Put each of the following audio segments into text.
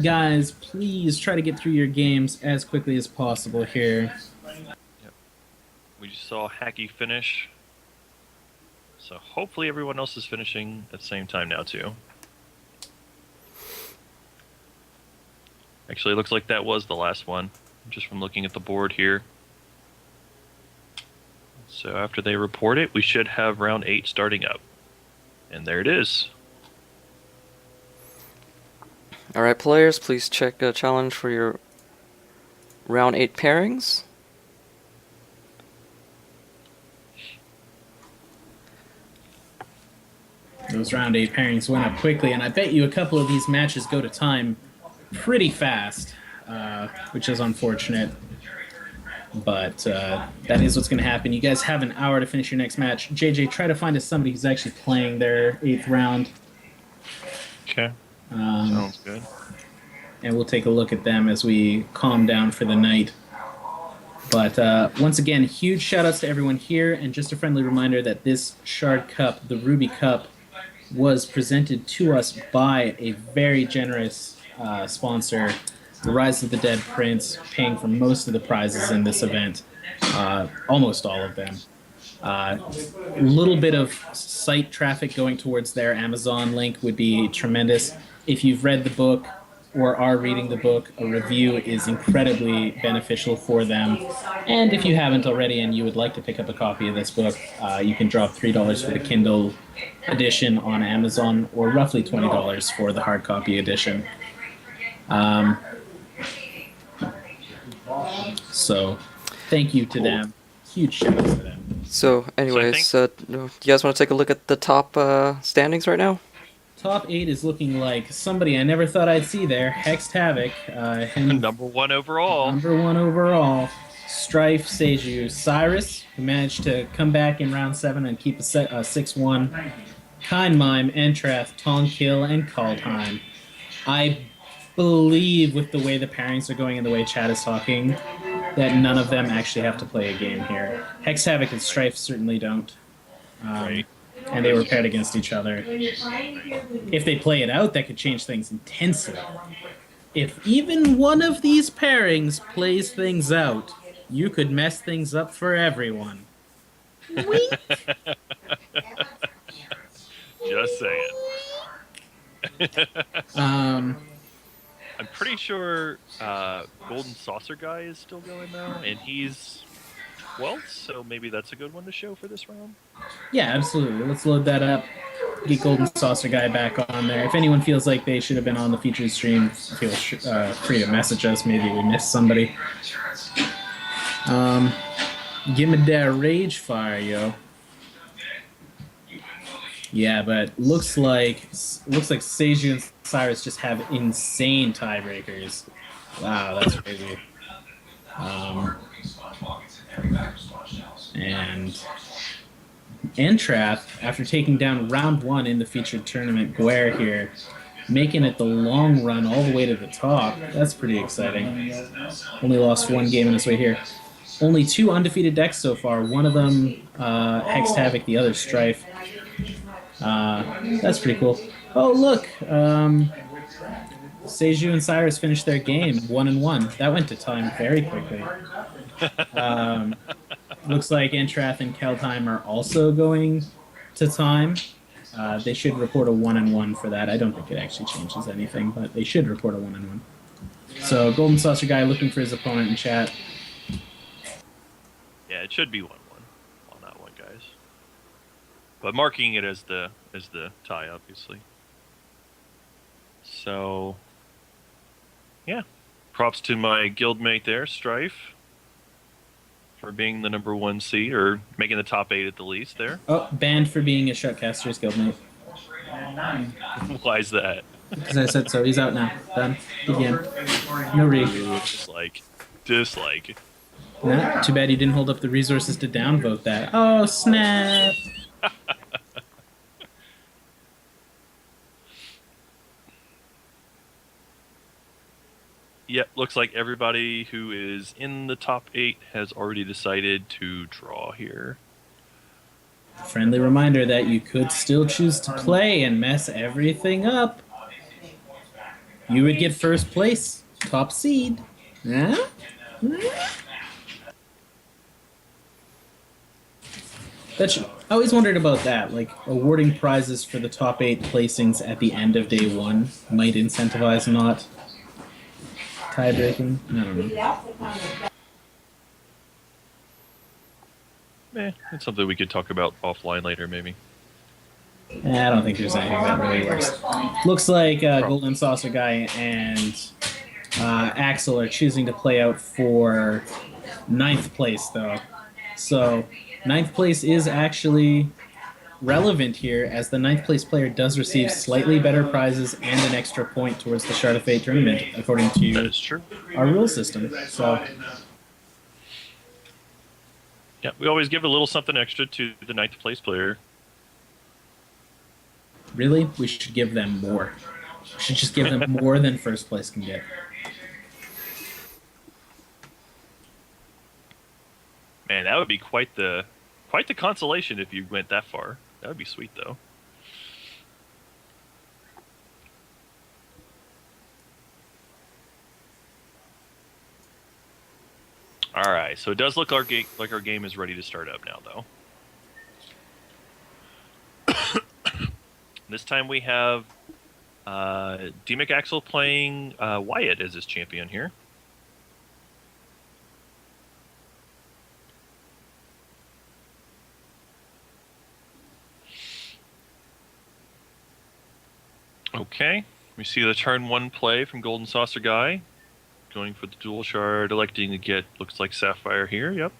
Guys, please try to get through your games as quickly as possible here. Yep. We just saw Hacky finish. So hopefully everyone else is finishing at the same time now too. Actually, it looks like that was the last one, just from looking at the board here. So after they report it, we should have round 8 starting up. And there it is. Alright, players, please check a challenge for your round 8 pairings. Those round 8 pairings went up quickly, and I bet you a couple of these matches go to time pretty fast, which is unfortunate. But that is what's going to happen. You guys have an hour to finish your next match. JJ, try to find us somebody who's actually playing their 8th round. Okay. Sounds good. And we'll take a look at them as we calm down for the night. But once again, huge shout-outs to everyone here, and just a friendly reminder that this Shard Cup, the RubyCup, was presented to us by a very generous sponsor, the Rise of the Dead Prince, paying for most of the prizes in this event, almost all of them. A little bit of site traffic going towards their Amazon link would be tremendous. If you've read the book or are reading the book, a review is incredibly beneficial for them. And if you haven't already and you would like to pick up a copy of this book, you can drop $3 for the Kindle edition on Amazon, or roughly $20 for the hard copy edition. So thank you to them. Huge shout out to them. So, anyways, do you guys want to take a look at the top standings right now? Top 8 is looking like somebody I never thought I'd see there. HexTCG. Number 1 overall. Number 1 overall. Strife, Seju, Cyrus, who managed to come back in round 7 and keep a 6-1. Kind Mime, Entrath, Tonkill, and Kaldheim. I believe, with the way the pairings are going and the way chat is talking, that none of them actually have to play a game here. HextCG and Strife certainly don't. Right. And they were paired against each other. If they play it out, that could change things intensely. If even one of these pairings plays things out, you could mess things up for everyone. Wink. Just saying. I'm pretty sure GoldenSaucerGuy is still going now, and he's 12th, so maybe that's a good one to show for this round. Yeah, absolutely. Let's load that up. Get GoldenSaucerGuy back on there. If anyone feels like they should have been on the featured stream, feel free to message us. Maybe we missed somebody. Give me that rage fire, yo. Yeah, but looks like Seju and Cyrus just have insane tiebreakers. Wow, that's crazy. And Entrath, after taking down round 1 in the featured tournament, Guerre here, making it the long run all the way to the top. That's pretty exciting. Only lost 1 game in his way here. Only 2 undefeated decks so far. One of them HexTCG, the other Strife. That's pretty cool. Oh, look! Seju and Cyrus finished their game 1-1. That went to time very quickly. Looks like Entrath and Kaldheim are also going to time. They should report a 1-1 for that. I don't think it actually changes anything, but they should report a 1-1. So GoldenSaucerGuy looking for his opponent in chat. Yeah, it should be 1-1 on that one, guys. But marking it as the tie, obviously. So, yeah. Props to my guildmate there, Strife, for being the number 1 seed, or making the top 8 at the least there. Oh, banned for being a Shutcaster's guildmate. Why is that? Because I said so. He's out now. Done. Begin. No re. Dislike. Nah, too bad he didn't hold up the resources to downvote that. Oh, snap! Yep, looks like everybody who is in the top 8 has already decided to draw here. Friendly reminder that you could still choose to play and mess everything up. You would get first place, top seed. Yeah? I always wondered about that. Like, awarding prizes for the top 8 placings at the end of day 1 might incentivize not tie-breaking. I don't know. It's something we could talk about offline later, maybe. I don't think there's anything that really works. Looks like GoldenSaucerGuy and Axel are choosing to play out for 9th place, though. So 9th place is actually relevant here, as the 9th place player does receive slightly better prizes and an extra point towards the Shard of Fate tournament, according That to is true. our rule system. So, Yeah, we always give a little something extra to the 9th place player. really, we should give them more. We should just give them more than first place can get. Man, that would be quite the consolation if you went that far. That would be sweet, though. All right, so it does look like our game is ready to start up now, though. This time we have dmcAxle playing Wyatt as his champion here. Okay, we see the turn 1 play from GoldenSaucerGuy. Going for the dual shard, electing to get, looks like Sapphire here, yep.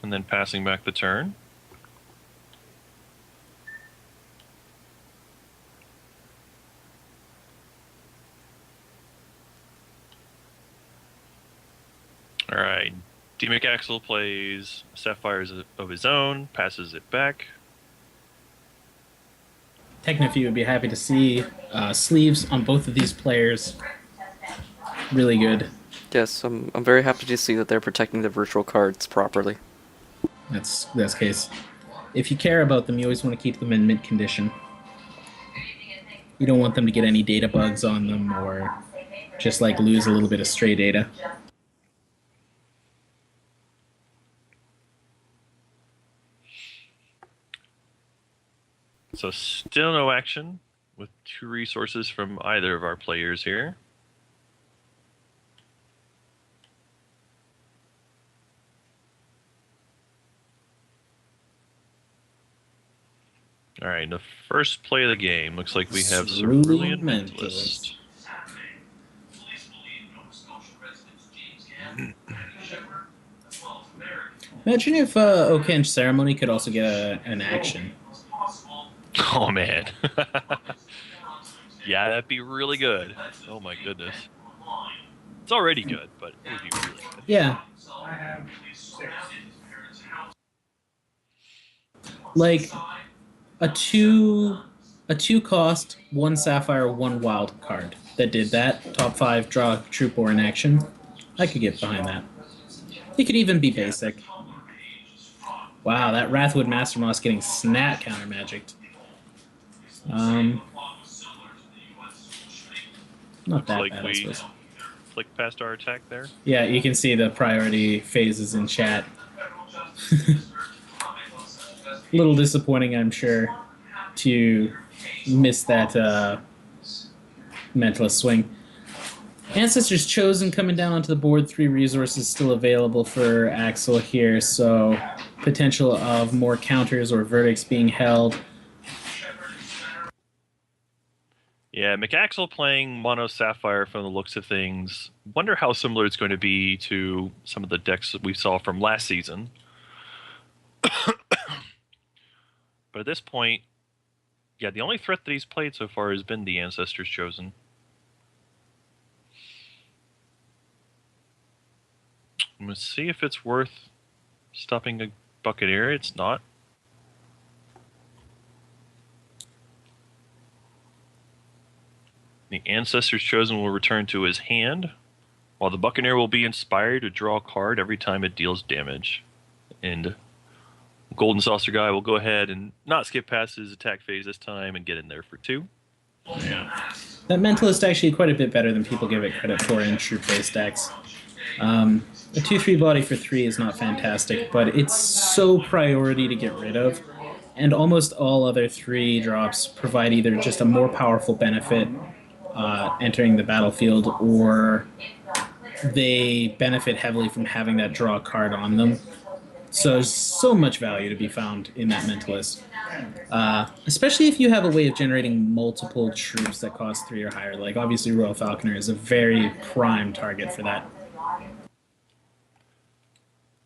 And then passing back the turn. Alright, dmcAxle plays Sapphires of his own, passes it back. Technify would be happy to see sleeves on both of these players. Really good. Yes, I'm very happy to see that they're protecting the virtual cards properly. That's case. If you care about them, you always want to keep them in mint condition. You don't want them to get any data bugs on them or just like lose a little bit of stray data. So still no action with 2 resources from either of our players here. All right, the first play of the game looks like we have Cerulean Mentalist. Imagine if Oken's Ceremony could also get an action. Oh man. Yeah, that'd be really good. Oh my goodness. It's already good, but it would be really good. Yeah. Like a two cost, 1 Sapphire, 1 wild card that did that. Top 5 draw troop or in action. I could get behind that. It could even be basic. Wow, that Wrathwood Mastermoss getting snap counter magicked. Not that Looks like bad, I we suppose. flick past our attack there. Yeah, you can see the priority phases in chat. Little disappointing, I'm sure, to miss that Mentalist swing. Ancestors Chosen coming down onto the board, 3 resources still available for Axel here, so potential of more counters or verdicts being held. Yeah, mcAxle playing Mono Sapphire from the looks of things. Wonder how similar it's going to be to some of the decks that we saw from last season. But at this point, yeah, the only threat that he's played so far has been the Ancestors Chosen. Let's see if it's worth stopping a Buccaneer. It's not. The Ancestors Chosen will return to his hand, while the Buccaneer will be inspired to draw a card every time it deals damage. And GoldenSaucerGuy will go ahead and not skip past his attack phase this time and get in there for 2. Yeah. That Mentalist actually quite a bit better than people give it credit for in troop-based decks. A 2/3 body for 3 is not fantastic, but it's so priority to get rid of, and almost all other 3 drops provide either just a more powerful benefit entering the battlefield, or they benefit heavily from having that draw card on them. So there's so much value to be found in that Mentalist. Especially if you have a way of generating multiple troops that cost 3 or higher. Like, obviously, Royal Falconer is a very prime target for that.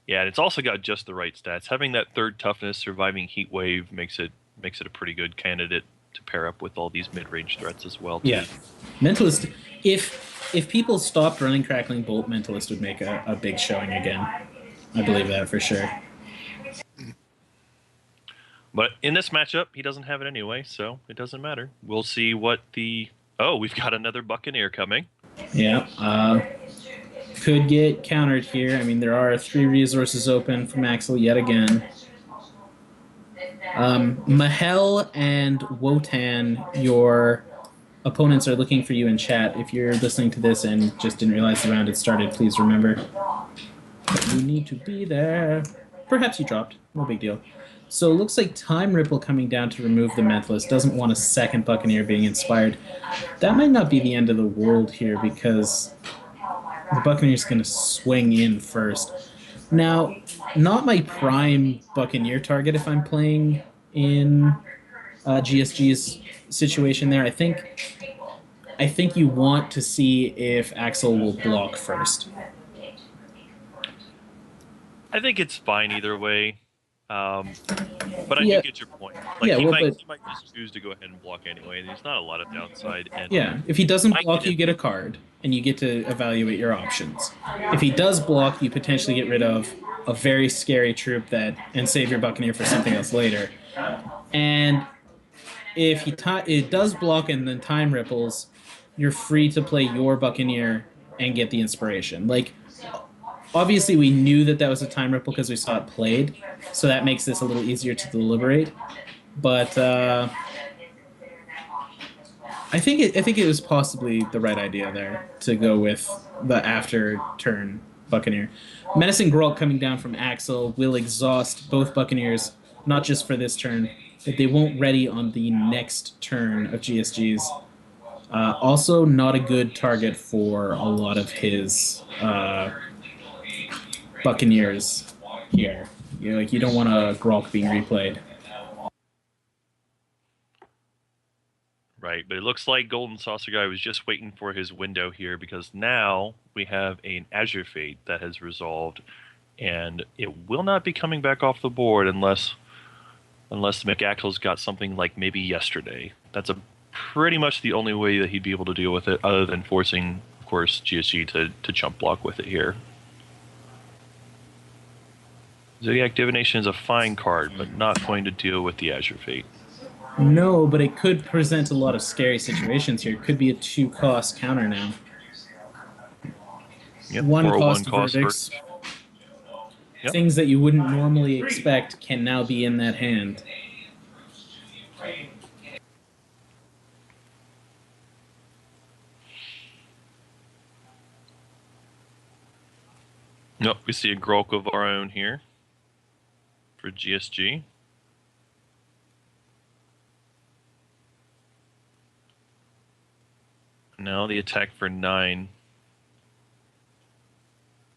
Yeah, and it's also got just the right stats. Having that 3rd toughness, surviving heat wave makes it a pretty good candidate to pair up with all these mid-range threats as well. Too. Yeah, Mentalist. If people stopped running Crackling Bolt, Mentalist would make a big showing again. I believe that for sure. But in this matchup, he doesn't have it anyway, so it doesn't matter. We'll see what the... Oh, we've got another Buccaneer coming. Yeah, could get countered here. I mean, there are 3 resources open from Axle yet again. Mahel and Wotan, your opponents are looking for you in chat. If you're listening to this and just didn't realize the round had started, please remember that you need to be there. Perhaps you dropped. No big deal. So it looks like Time Ripple coming down to remove the Mentalist. Doesn't want a second Buccaneer being inspired. That might not be the end of the world here, because the Buccaneer's going to swing in first. Now, not my prime Buccaneer target if I'm playing in GSG's situation there. I think you want to see if Axel will block first. I think it's fine either way. But I do get your point. Like, yeah, he might just choose to go ahead and block anyway. There's not a lot of downside. And yeah, if he doesn't block, you get a card, and you get to evaluate your options. If he does block, you potentially get rid of a very scary troop and save your Buccaneer for something else later. And if it does block and then Time Ripples, you're free to play your Buccaneer and get the inspiration. Like, obviously, we knew that was a Time Ripple because we saw it played, so that makes this a little easier to deliberate. But I think it was possibly the right idea there to go with the after turn Buccaneer. Menacing Grolk coming down from Axel will exhaust both Buccaneers, not just for this turn, but they won't ready on the next turn of GSG's. Also, not a good target for a lot of his Buccaneers here. You don't want a Grolk being replayed. Right, but it looks like GoldenSaucerGuy was just waiting for his window here, because now we have an Azure Fate that has resolved, and it will not be coming back off the board unless dmcAxle's got something like maybe yesterday. That's pretty much the only way that he'd be able to deal with it, other than forcing, of course, GSG to jump block with it here. Zodiac Divination is a fine card, but not going to deal with the Azure Fate. No, but it could present a lot of scary situations here. It could be a 2-cost counter now. Yep, 1-cost verdicts. Yep. Things that you wouldn't normally expect can now be in that hand. Nope, we see a Grolk of our own here for GSG. Now the attack for 9.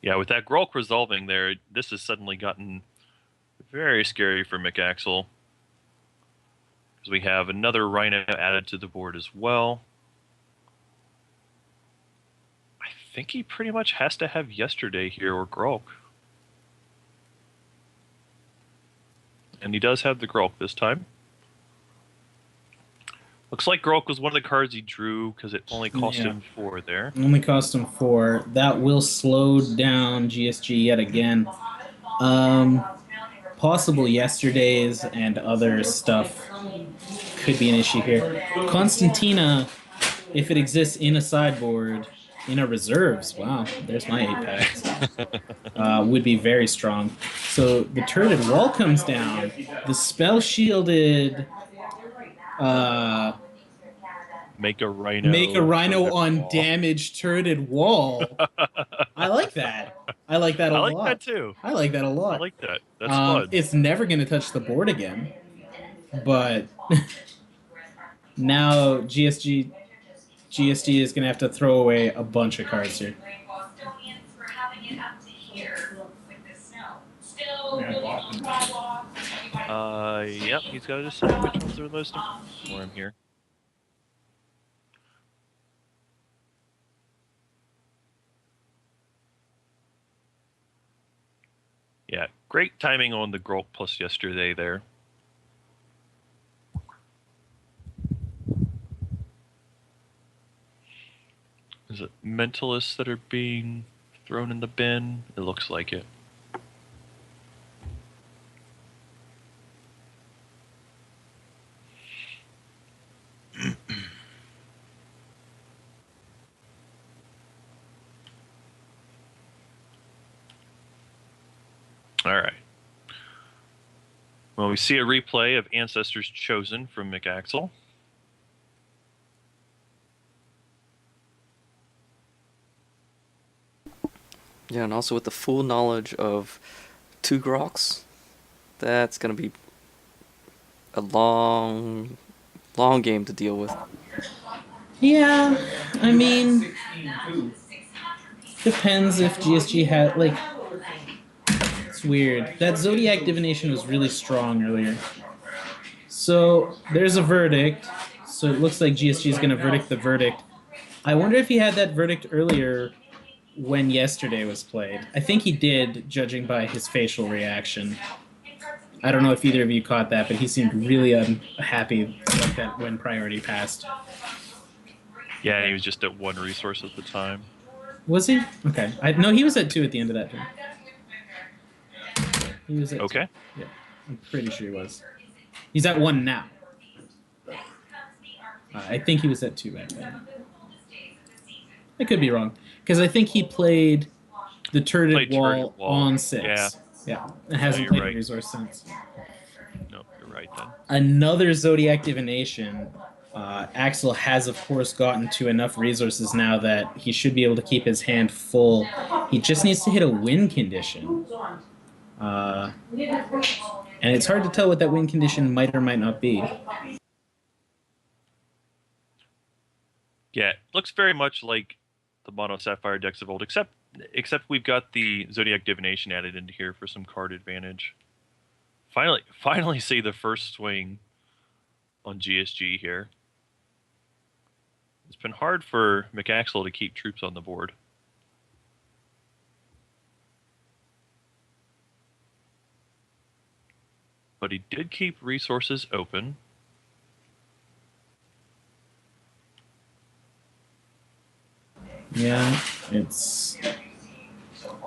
Yeah, with that Grolk resolving there, this has suddenly gotten very scary for dmcAxle, because we have another Rhino added to the board as well. I think he pretty much has to have yesterday here or Grolk. And he does have the Grolk this time. Looks like Grolk was one of the cards he drew because it only cost him 4 there. Only cost him 4. That will slow down GSG yet again. Possible yesterdays and other stuff could be an issue here. Constantina, if it exists in a sideboard, in a reserves, wow, there's my 8-packs, would be very strong. So the turreted wall comes down. The spell shielded Make a rhino. Make a rhino turret on wall. damaged turreted wall. I like that. I like that a I like lot. that too. I like that a lot. I like that. That's fun. It's never going to touch the board again. But now GSD is going to have to throw away a bunch of cards here. Yep, he's got to decide which ones are most important for him here. Yeah, great timing on the Grolk plus yesterday there. Is it mentalists that are being thrown in the bin? It looks like it. All right. Well, we see a replay of Ancestors Chosen from dmcAxle. Yeah, and also with the full knowledge of 2 Groks, that's going to be a long game to deal with. Yeah, I mean, depends if GSG had, like, it's weird. That Zodiac Divination was really strong earlier. So, there's a verdict, so it looks like GSG is going to verdict the verdict. I wonder if he had that verdict earlier when yesterday was played. I think he did, judging by his facial reaction. I don't know if either of you caught that, but he seemed really unhappy like that when priority passed. Yeah, he was just at 1 resource at the time. Was he? Okay. No, he was at 2 at the end of that turn. He was at 2. Yeah, I'm pretty sure he was. He's at 1 now. I think he was at 2 back then. I could be wrong. Because I think he played the turreted wall on 6. Yeah. And hasn't played a resource since. No, you're right then. Another Zodiac Divination. Axel has, of course, gotten to enough resources now that he should be able to keep his hand full. He just needs to hit a win condition. And it's hard to tell what that win condition might or might not be. Yeah, it looks very much like the Mono Sapphire decks of old, except we've got the Zodiac Divination added into here for some card advantage. Finally see the first swing on GSG here. It's been hard for dmcAxle to keep troops on the board. But he did keep resources open. Yeah, it's...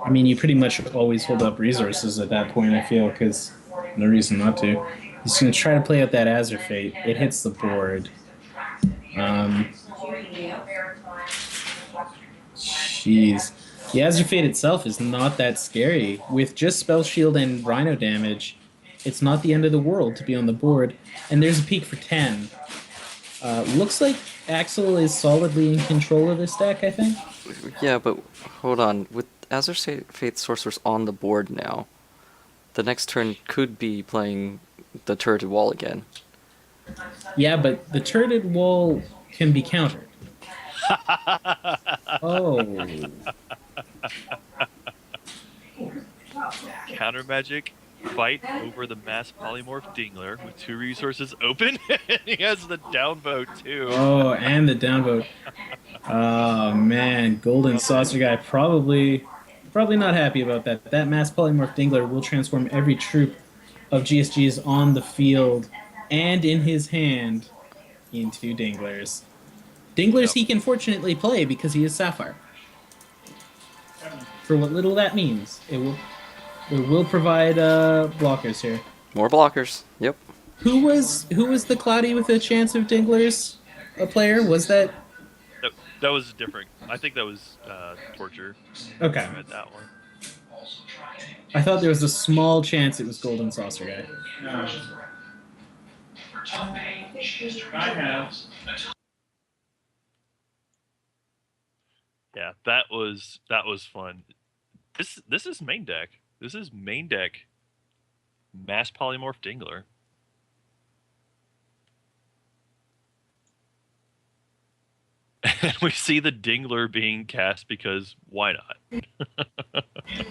I mean, you pretty much always hold up resources at that point, I feel, because no reason not to. He's going to try to play out that Azure Fate. It hits the board. Jeez. The Azure Fate itself is not that scary. With just Spell Shield and Rhino damage, it's not the end of the world to be on the board. And there's a peak for 10. Looks like Axel is solidly in control of this deck, I think. Yeah, but hold on. With Azure Fate Sorcerers on the board now, the next turn could be playing the turreted wall again. Yeah, but the turreted wall can be countered. Oh. Counter magic, fight over the mass polymorph Dingler with 2 resources open. He has the downvote too. Oh, and the downvote. Oh man, GoldenSaucerGuy probably not happy about that. That mass polymorph Dingler will transform every troop of GSG's on the field and in his hand into Dinglers. Dinglers he can fortunately play because he is Sapphire. For what little that means, it will provide blockers here. More blockers. Yep. Who was the Cloudy with a chance of Dinglers? A player? Was that? That was different. I think that was Torture. Okay. I read that one. I thought there was a small chance it was GoldenSaucerGuy. I have. Yeah, that was fun. This is main deck. This is main deck. Mass polymorph Dingler. And we see the Dingler being cast because why not?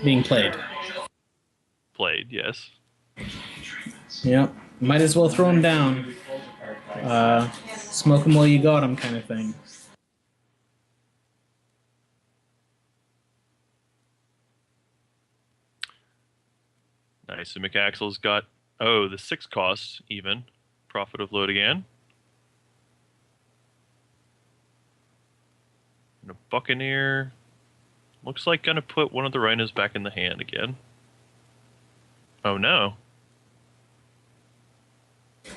Being played. Played, yes. Yep. Might as well throw him down. Smoke him while you got him, kind of thing. Nice. So McAxle's got, oh, the 6 cost even. Profit of load again. And a Buccaneer. Looks like gonna put one of the rhinos back in the hand again. Oh no.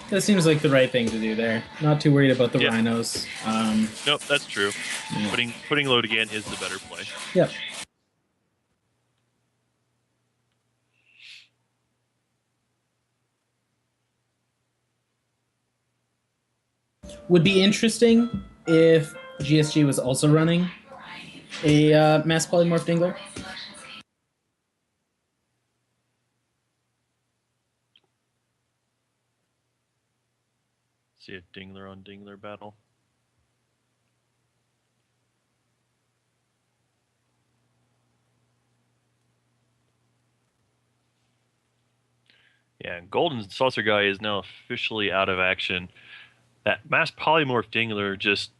That seems like the right thing to do there. Not too worried about the Yeah. rhinos. Nope, that's true. Yeah. Putting load again is the better play. Yep. Would be interesting if GSG was also running a mass polymorph Dingler. See a Dingler on Dingler battle. Yeah, GoldenSaucerGuy is now officially out of action. That mass polymorph Dingler, just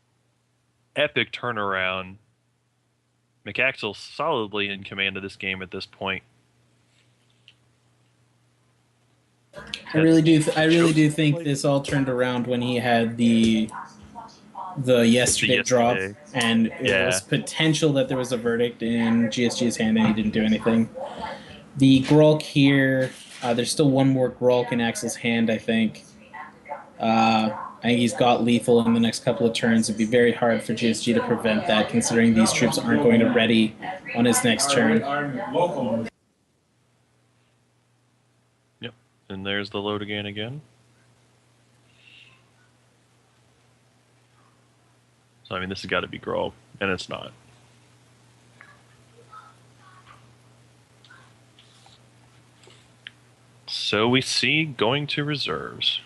epic turnaround. McAxle solidly in command of this game at this point. I really do think this all turned around when he had the yesterday drop, and it was potential that there was a verdict in GSG's hand, and he didn't do anything. The Grolk here, there's still one more Grolk in Axel's hand, I think. I think he's got lethal in the next couple of turns. It'd be very hard for GSG to prevent that, considering these troops aren't going to ready on his next turn. Yep, and there's the load again. So, I mean, this has got to be Grolk, and it's not. So we see going to reserves.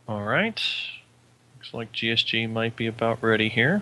All right. Looks like GSG might be about ready here.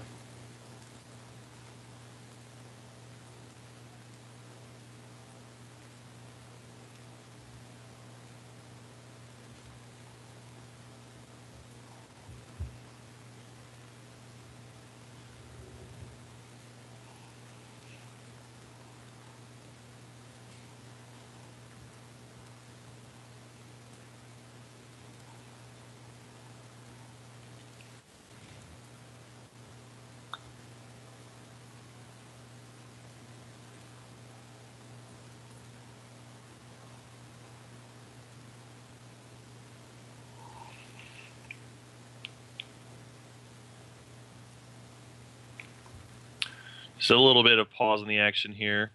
So a little bit of pause in the action here.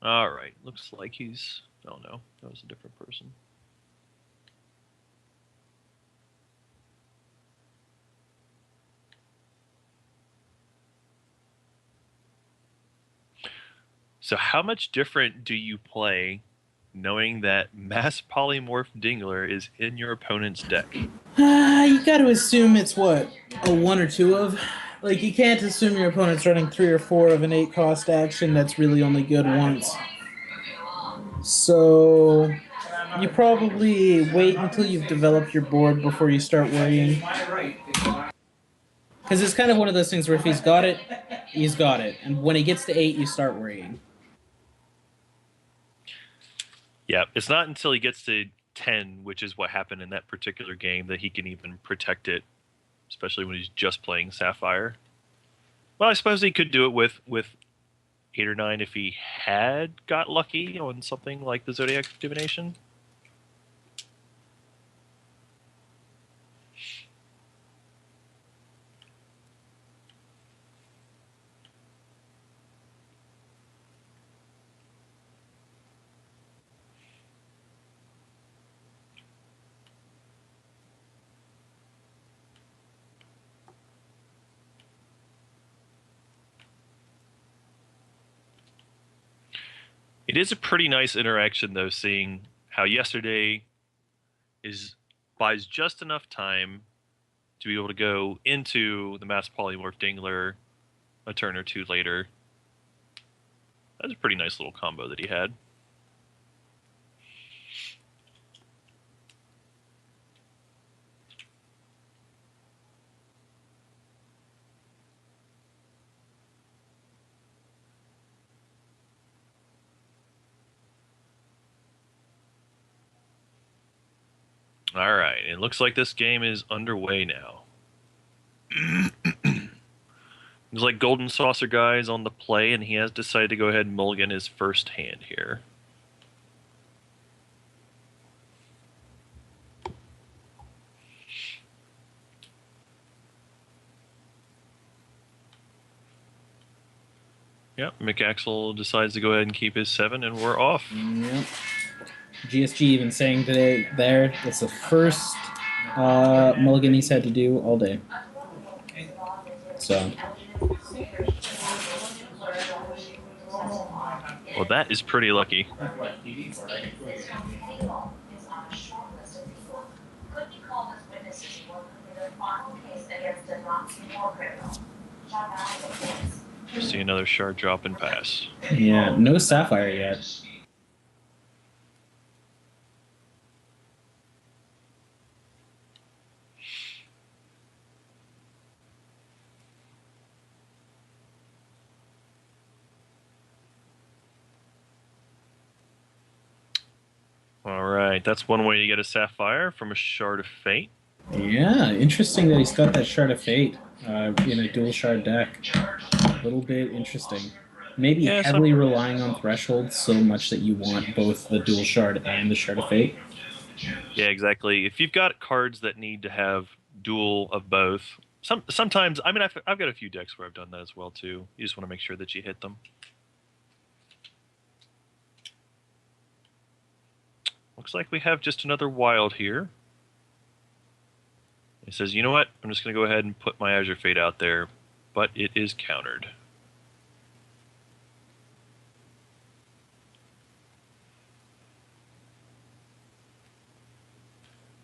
All right, looks like he's... Oh no, that was a different person. So how much different do you play knowing that Mass Polymorph Dingler is in your opponent's deck? You got to assume it's what, a 1 or 2 of? Like, you can't assume your opponent's running 3 or 4 of an 8 cost action that's really only good once. So, you probably wait until you've developed your board before you start worrying. Because it's kind of one of those things where if he's got it, he's got it. And when he gets to 8, you start worrying. Yeah, it's not until he gets to 10, which is what happened in that particular game, that he can even protect it, especially when he's just playing Sapphire. Well, I suppose he could do it with 8 or 9 if he had got lucky on something like the Zodiac Divination. It is a pretty nice interaction, though, seeing how yesterday buys just enough time to be able to go into the Mass Polymorph Dingler a turn or 2 later. That's a pretty nice little combo that he had. All right, it looks like this game is underway now. Looks like GoldenSaucerGuy is on the play, and he has decided to go ahead and mulligan his first hand here. Yep, McAxle decides to go ahead and keep his 7, and we're off. Yep. GSG even saying today there, it's the first mulligan he's had to do all day. So. Well, that is pretty lucky. See another shard drop and pass. Yeah, no Sapphire yet. All right, that's one way to get a Sapphire from a Shard of Fate. Yeah, interesting that he's got that Shard of Fate in a dual shard deck. A little bit interesting. Maybe heavily relying on Threshold so much that you want both the dual shard and the Shard of Fate. Yeah, exactly. If you've got cards that need to have dual of both, sometimes, I mean, I've got a few decks where I've done that as well, too. You just want to make sure that you hit them. Looks like we have just another wild here. He says, you know what? I'm just going to go ahead and put my Azure Fate out there, but it is countered.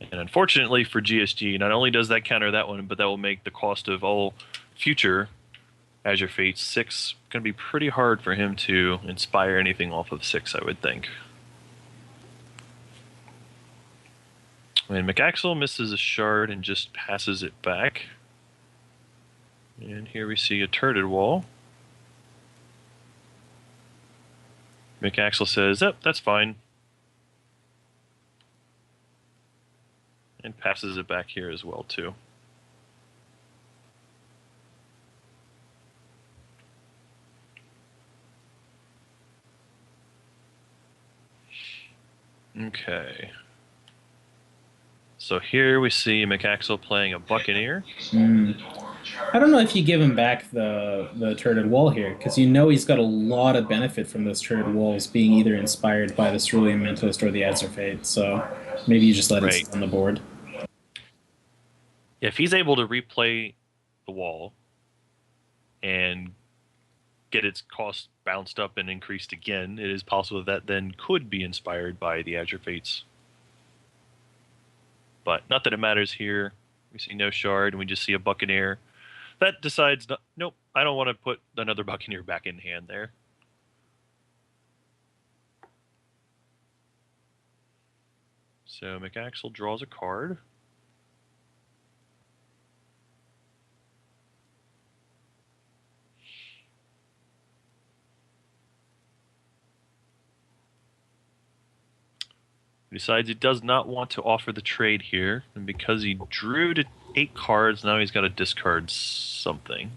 And unfortunately for GSG, not only does that counter that one, but that will make the cost of all future Azure Fate 6 going to be pretty hard for him to inspire anything off of 6, I would think. And McAxle misses a shard and just passes it back. And here we see a turreted wall. McAxle says, yep, that's fine. And passes it back here as well, too. Okay. So here we see McAxle playing a Buccaneer. I don't know if you give him back the turreted wall here, because you know he's got a lot of benefit from those turreted walls being either inspired by the Cerulean Mentos or the Azure Fate, so maybe you just let it sit on the board. If he's able to replay the wall and get its cost bounced up and increased again, it is possible that then could be inspired by the Azure Fates. But not that it matters here. We see no shard, and we just see a Buccaneer. That decides, nope, I don't want to put another Buccaneer back in hand there. So dmcAxle draws a card. He decides he does not want to offer the trade here, and because he drew to 8 cards, now he's got to discard something.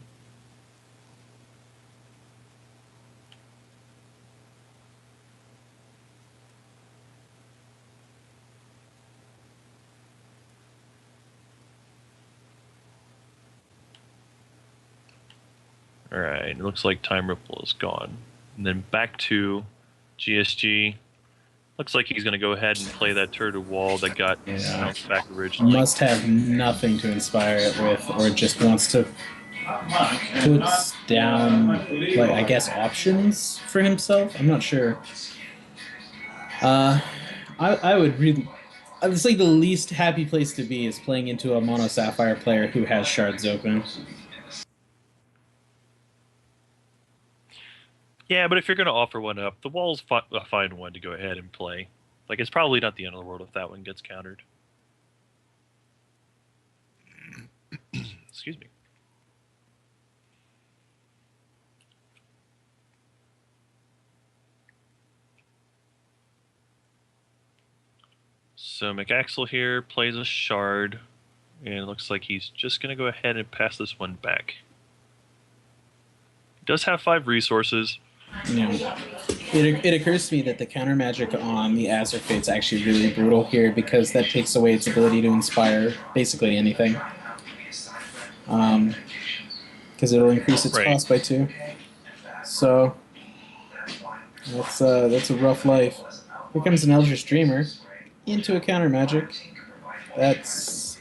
Alright, it looks like Time Ripple is gone. And then back to GSG. Looks like he's going to go ahead and play that turret wall that got bounced back originally. Must have nothing to inspire it with, or just wants to put down, like, I guess, options for himself. I'm not sure. I would really... It's like the least happy place to be is playing into a Mono Sapphire player who has shards open. Yeah, but if you're going to offer one up, the wall's a fine one to go ahead and play. Like, it's probably not the end of the world if that one gets countered. Excuse me. So dmcAxle here plays a shard, and it looks like he's just going to go ahead and pass this one back. He does have 5 resources. You know, it occurs to me that the counter magic on the Azure Fate's actually really brutal here, because that takes away its ability to inspire basically anything. Because it'll increase its cost by 2. So that's a rough life. Here comes an Eldritch Dreamer into a counter magic. That's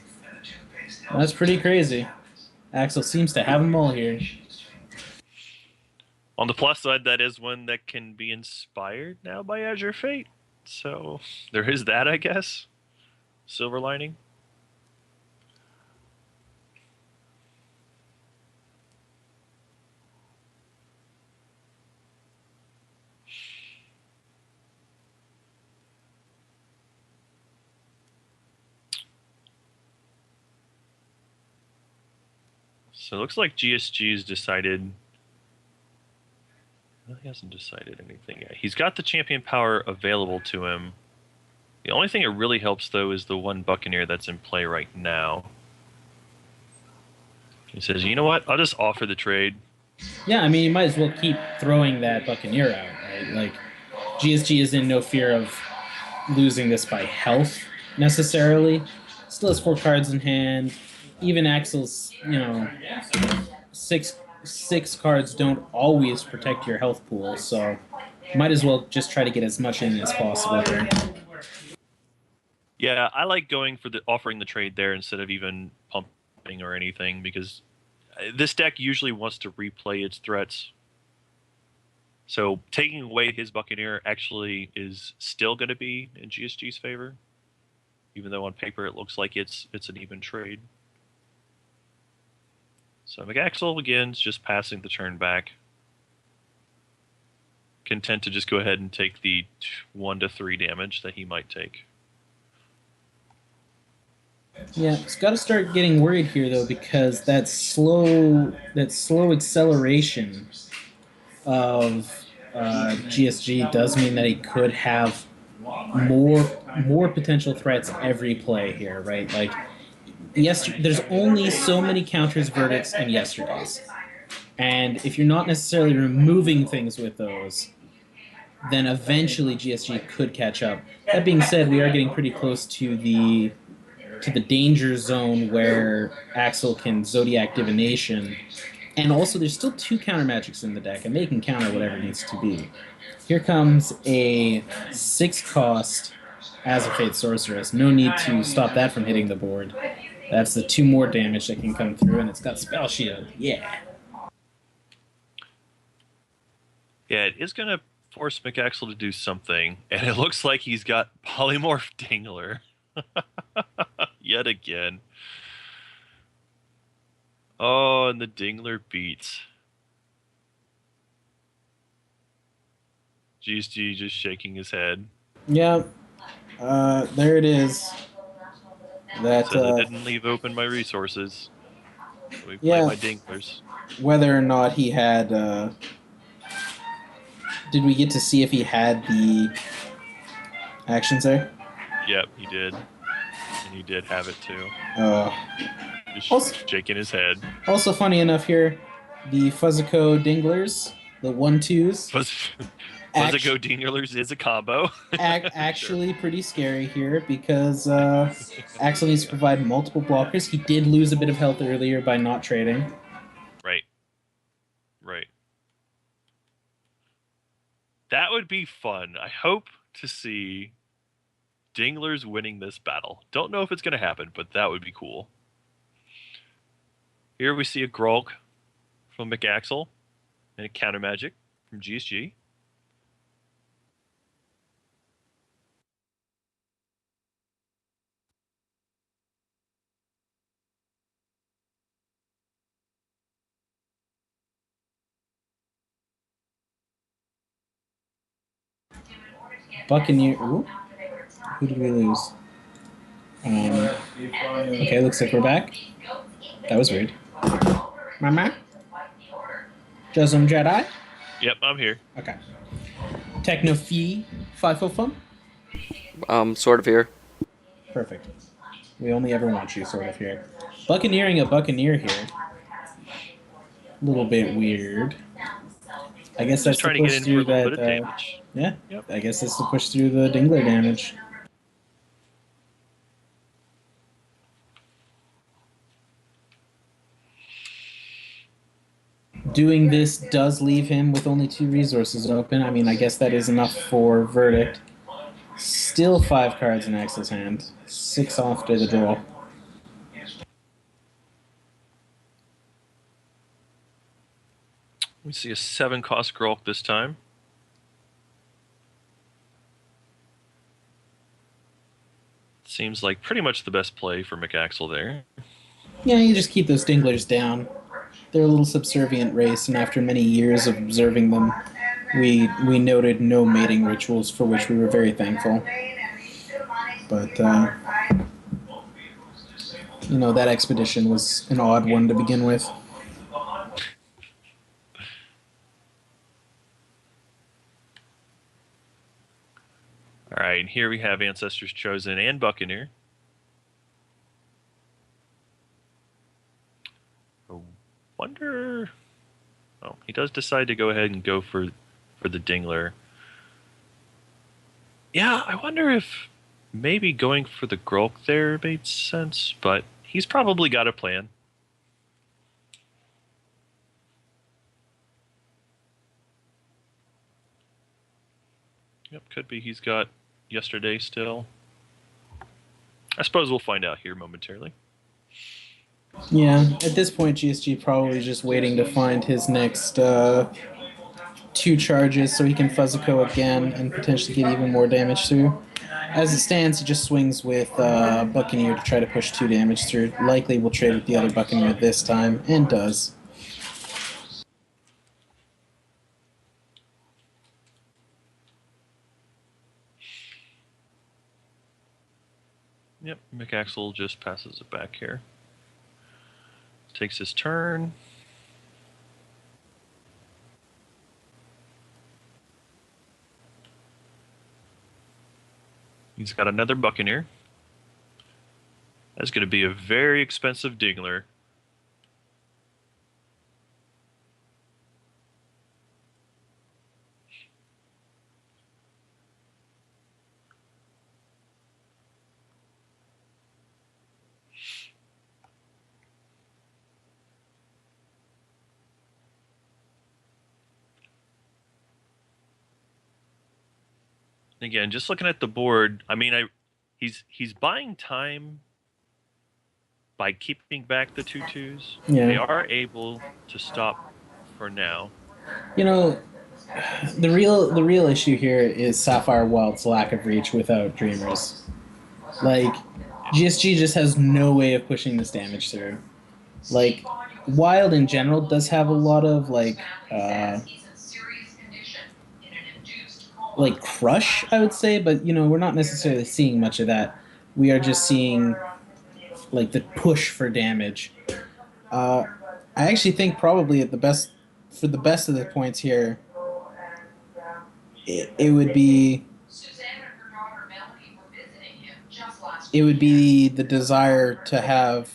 pretty crazy. Axel seems to have them all here. On the plus side, that is one that can be inspired now by Azure Fate. So there is that, I guess. Silver lining. So it looks like GSG's decided... Well, he hasn't decided anything yet. He's got the champion power available to him. The only thing that really helps, though, is the one Buccaneer that's in play right now. He says, you know what? I'll just offer the trade. Yeah, I mean, you might as well keep throwing that Buccaneer out, right? Like, GSG is in no fear of losing this by health, necessarily. Still has 4 cards in hand. Even Axel's, you know, 6 cards don't always protect your health pool, so might as well just try to get as much in as possible here. Yeah, I like going for offering the trade there instead of even pumping or anything, because this deck usually wants to replay its threats. So taking away his Buccaneer actually is still going to be in GSG's favor, even though on paper it looks like it's an even trade. So dmcAxle, again, is just passing the turn back. Content to just go ahead and take the 1 to 3 damage that he might take. Yeah, it's got to start getting worried here, though, because that slow acceleration of GSG does mean that he could have more potential threats every play here, right? Like, there's only so many counters, verdicts, and yesterdays. And if you're not necessarily removing things with those, then eventually GSG could catch up. That being said, we are getting pretty close to the danger zone where Axel can Zodiac Divination. And also, there's still 2 counter magics in the deck, and they can counter whatever it needs to be. Here comes a 6-cost Azure Fate Sorceress. No need to stop that from hitting the board. That's the 2 more damage that can come through, and it's got Spell Shield. Yeah. Yeah, it is going to force McAxle to do something, and it looks like he's got Polymorph Dingler. Yet again. Oh, and the Dingler beats. GSG just shaking his head. Yeah, there it is. That Says I didn't leave open my resources. So we play yeah, my Dinglers. whether or not he had. Did we get to see if he had the actions there? Yep, he did. And he did have it too. Uh, Just also, shaking his head. also funny enough here, the Fuzzico Dinglers, the 1-2s, Fuzzico Dinglers is a combo. actually pretty scary here because Axel needs to provide multiple blockers. He did lose a bit of health earlier by not trading. Right. Right. That would be fun. I hope to see Dinglers winning this battle. Don't know if it's going to happen, but that would be cool. Here we see a Grolk from McAxle and a Counter Magic from GSG. Buccaneer. Ooh. Who did we lose? Okay, looks like we're back. That was weird. Mama? Josum Jedi? Yep, I'm here. Okay. Techno Fee, FIFO Fun? Sort of here. Perfect. We only ever want you sort of here. Buccaneering a Buccaneer here. A little bit weird. I guess that's Just trying to to get push in for through a little that. bit of damage. Yeah, Yep. I guess that's to push through the Dingler damage. Doing this does leave him with only 2 resources open. I mean, I guess that is enough for Verdict. Still 5 cards in Axel's hand. 6 off to the draw. We see a 7-cost Grolk this time. Seems like pretty much the best play for McAxle there. Yeah, you just keep those Dinglers down. They're a little subservient race, and after many years of observing them, we noted no mating rituals, for which we were very thankful. But, you know, that expedition was an odd one to begin with. All right, and here we have Ancestors Chosen and Buccaneer. I wonder... Oh, he does decide to go ahead and go for the Dingler. Yeah, I wonder if maybe going for the Grolk there made sense, but he's probably got a plan. Yep, could be he's got yesterday still. I suppose we'll find out here momentarily. Yeah, at this point, GSG probably just waiting to find his next 2 charges so he can Fuzzico again and potentially get even more damage through. As it stands, he just swings with Buccaneer to try to push 2 damage through. Likely will trade with the other Buccaneer this time, and does. Yep, McAxle just passes it back here. Takes his turn. He's got another Buccaneer. That's going to be a very expensive Dingler. Again, just looking at the board, I mean, he's buying time by keeping back the 2/2s. Yeah. They are able to stop for now. You know, the real issue here is Sapphire Wild's lack of reach without Dreamers. Like, GSG just has no way of pushing this damage through. Like, Wild in general does have a lot of like crush, I would say, but we're not necessarily seeing much of that. We are just seeing like the push for damage. I actually think probably at the best for the best of the points here, it would be the desire to have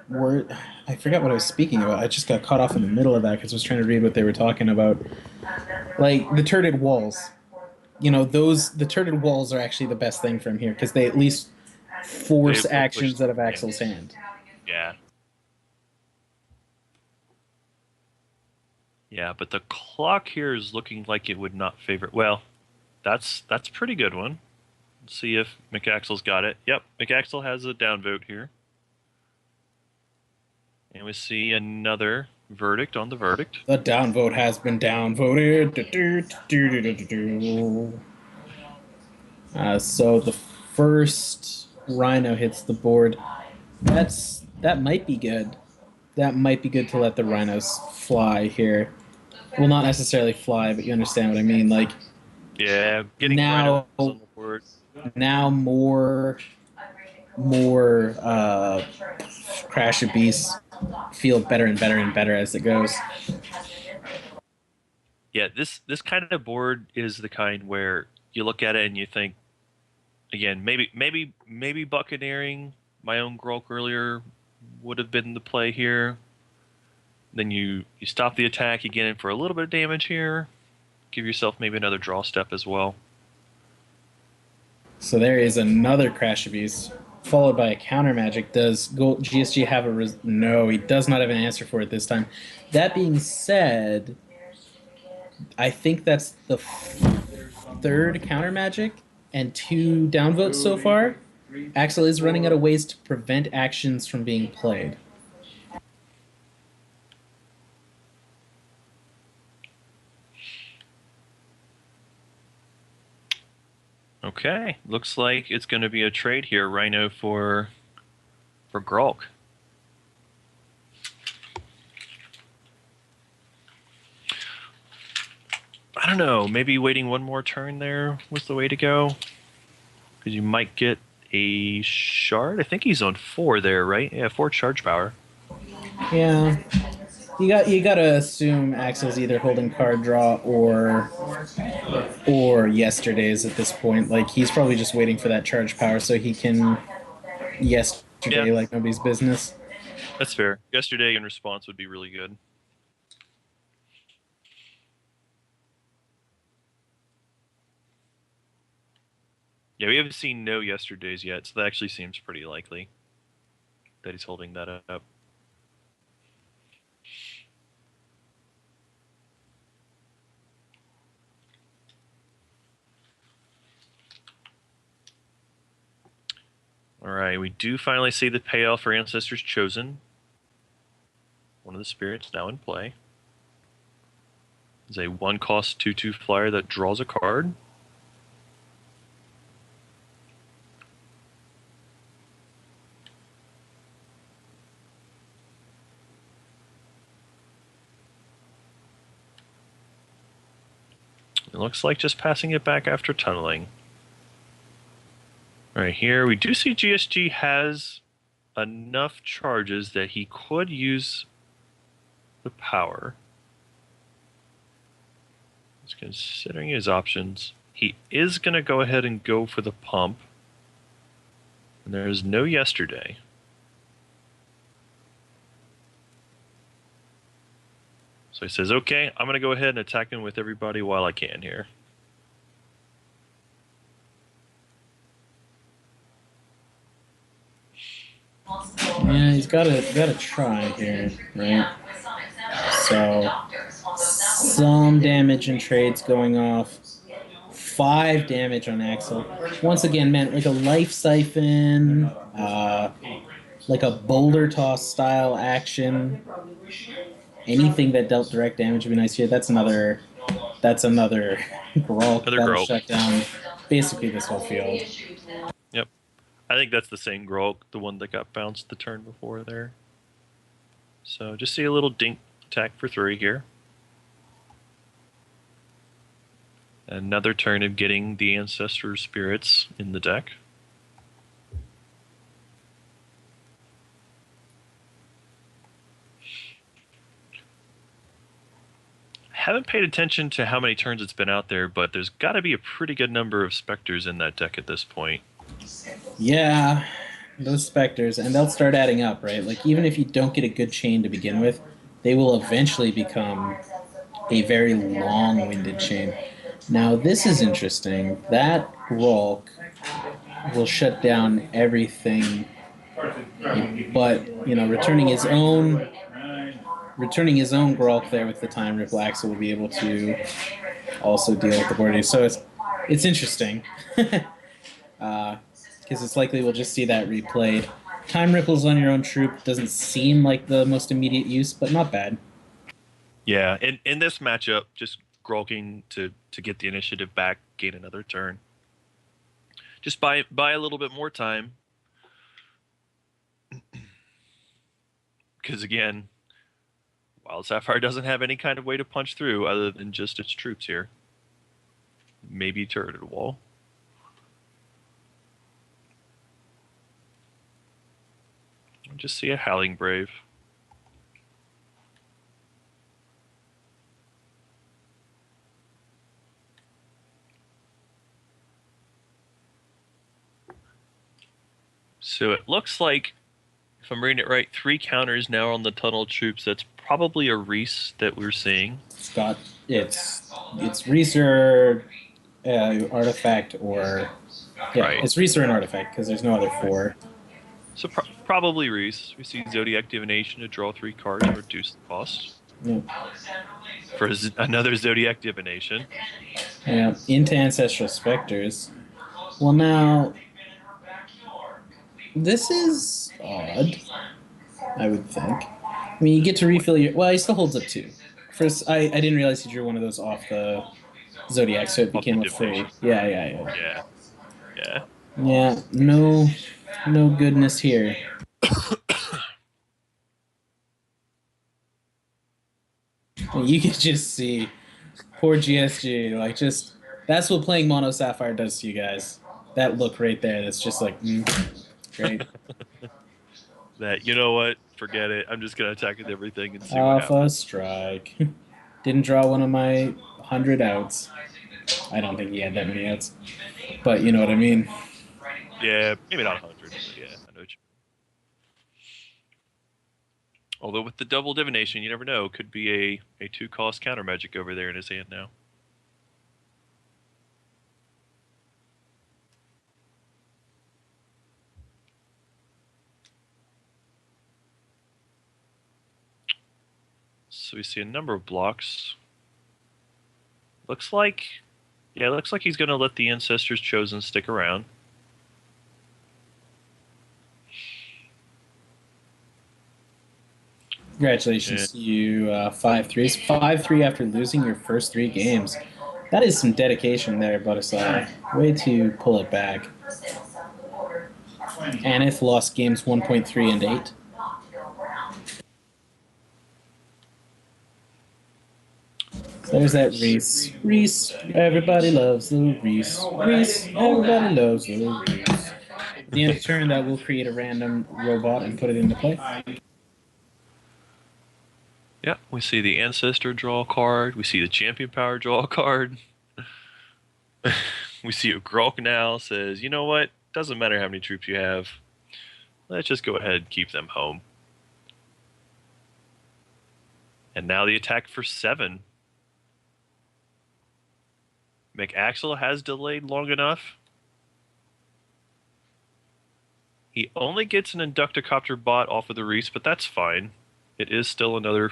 word. I forgot what I was speaking about. I just got caught off in the middle of that because I was trying to read what they were talking about. Like the turreted walls. The turreted walls are actually the best thing from here because they at least force actions out of Axel's hand. Yeah. Yeah, but the clock here is looking like it would not favor. Well, that's a pretty good one. Let's see if mcAxle's got it. Yep, mcAxle has a downvote here. And we see another verdict on the verdict. The downvote has been downvoted. So the first Rhino hits the board. That might be good. That might be good to let the Rhinos fly here. Well, not necessarily fly, but you understand what I mean. Like, yeah, getting now, Rhinos on the board. Now more Crash of Beasts feel better and better and better as it goes. Yeah, this kind of board is the kind where you look at it and you think, again, maybe Buccaneering my own Grolk earlier would have been the play here. Then you stop the attack, you get in for a little bit of damage here, give yourself maybe another draw step as well. So there is another Crash of Beasts, followed by a counter magic. Does GSG have a no, he does not have an answer for it this time. That being said, I think that's the third counter magic and 2 downvotes so far. Axle is running out of ways to prevent actions from being played. Okay, looks like it's going to be a trade here, Rhino for Grolk. I don't know, maybe waiting one more turn there was the way to go. Because you might get a shard. I think he's on 4 there, right? Yeah, 4 charge power. Yeah. You gotta assume Axel's either holding card draw or yesterday's at this point. Like, he's probably just waiting for that charge power so he can yesterday like nobody's business. That's fair. Yesterday in response would be really good. Yeah, we haven't seen no yesterdays yet, so that actually seems pretty likely that he's holding that up. All right, we do finally see the payoff for Ancestors Chosen. One of the spirits now in play. It's a 1-cost 2/2 flyer that draws a card. It looks like just passing it back after tunneling. Right here, we do see GSG has enough charges that he could use the power. Just considering his options, he is going to go ahead and go for the pump. And there is no yesterday. So he says, okay, I'm going to go ahead and attack him with everybody while I can here. Yeah, he's gotta try here, right? So some damage and trades going off. 5 damage on Axle. Once again, man, like a life siphon, like a boulder toss style action. Anything that dealt direct damage would be nice here. That's another that's another Grolk Another that'll Grolk. shut down basically this whole field. Yep. I think that's the same Grolk, the one that got bounced the turn before there. So just see a little dink attack for 3 here. Another turn of getting the Ancestor Spirits in the deck. Haven't paid attention to how many turns it's been out there, but there's got to be a pretty good number of Spectres in that deck at this point. Yeah, those Spectres, and they'll start adding up, right? Like, even if you don't get a good chain to begin with, they will eventually become a very long-winded chain. Now, this is interesting. That Grolk will shut down everything, but, you know, returning his own Grolk there with the Time Ripple Axle will be able to also deal with the board. So it's interesting. Because it's likely we'll just see that replayed. Time Ripples on your own troop doesn't seem like the most immediate use, but not bad. Yeah, in this matchup, just Grolking to get the initiative back, gain another turn. Just buy a little bit more time. Because again, Wild Sapphire doesn't have any kind of way to punch through other than just its troops here. Maybe turret wall. Just see a Howling Brave. So it looks like, if I'm reading it right, 3 counters now on the tunnel troops. That's probably a Reese that we're seeing. It's Reese or Artifact, or Right. It's Reese or an Artifact because there's no other 4. So probably Reese. We see Zodiac Divination to draw 3 cards and reduce the cost. Yeah. For another Zodiac Divination. Yeah, into Ancestral Spectres. Well, now, this is odd, I would think. I mean, you get to refill your... Well, he still holds up 2. First, I didn't realize he drew one of those off the Zodiac, so it became a 3. Yeah. Yeah, no goodness here. You can just see poor GSG, like, just... That's what playing Mono Sapphire does to you guys. That look right there, that's just like, great. That, you know what? Forget it. I'm just going to attack with everything and see what happens. Alpha Strike. Didn't draw one of my 100 outs. I don't think he had that many outs. But you know what I mean. Yeah, maybe not 100, but yeah, I know what you mean. Although with the double divination, you never know. Could be a 2-cost counter magic over there in his hand now. So we see a number of blocks. Looks like he's going to let the Ancestors Chosen stick around. Congratulations to you, 5-3. 5-3 after losing your first 3 games. That is some dedication there, Butterside. Way to pull it back. Aneth lost games 1.3 and 8. There's that Reese. Reese, everybody loves the Reese. Reese, everybody loves the Reese. At the end of turn, that will create a random robot and put it into play. Yeah, we see the Ancestor draw a card. We see the Champion Power draw a card. We see a Grolk now says, you know what? Doesn't matter how many troops you have. Let's just go ahead and keep them home. And now the attack for 7. dmcAxle has delayed long enough. He only gets an Inductocopter bot off of the Reese, but that's fine. It is still another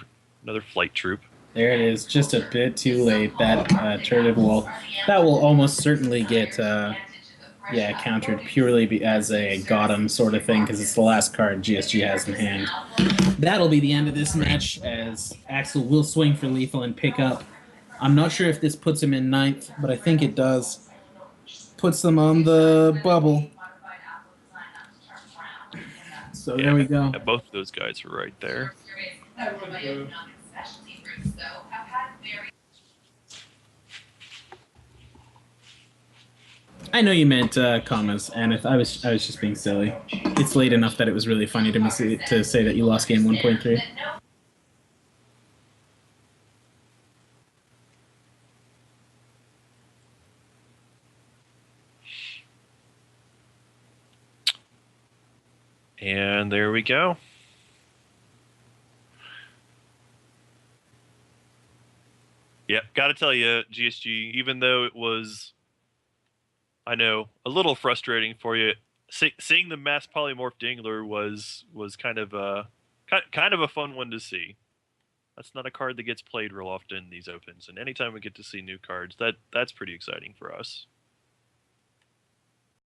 flight troop. There it is, just a bit too late. That turret will almost certainly get countered purely as a got him sort of thing because it's the last card GSG has in hand. That'll be the end of this match as Axel will swing for lethal and pick up I'm not sure if this puts him in ninth, but I think it does. Puts them on the bubble. So there we go. Both of those guys are right there. I know you meant commas, and if I was just being silly. It's late enough that it was really funny to me to say that you lost game 1.3. And there we go. Yeah, gotta tell you, GSG, even though it was, I know, a little frustrating for you, seeing the mass polymorph Dingler was kind of a fun one to see. That's not a card that gets played real often in these opens, and anytime we get to see new cards, that's pretty exciting for us.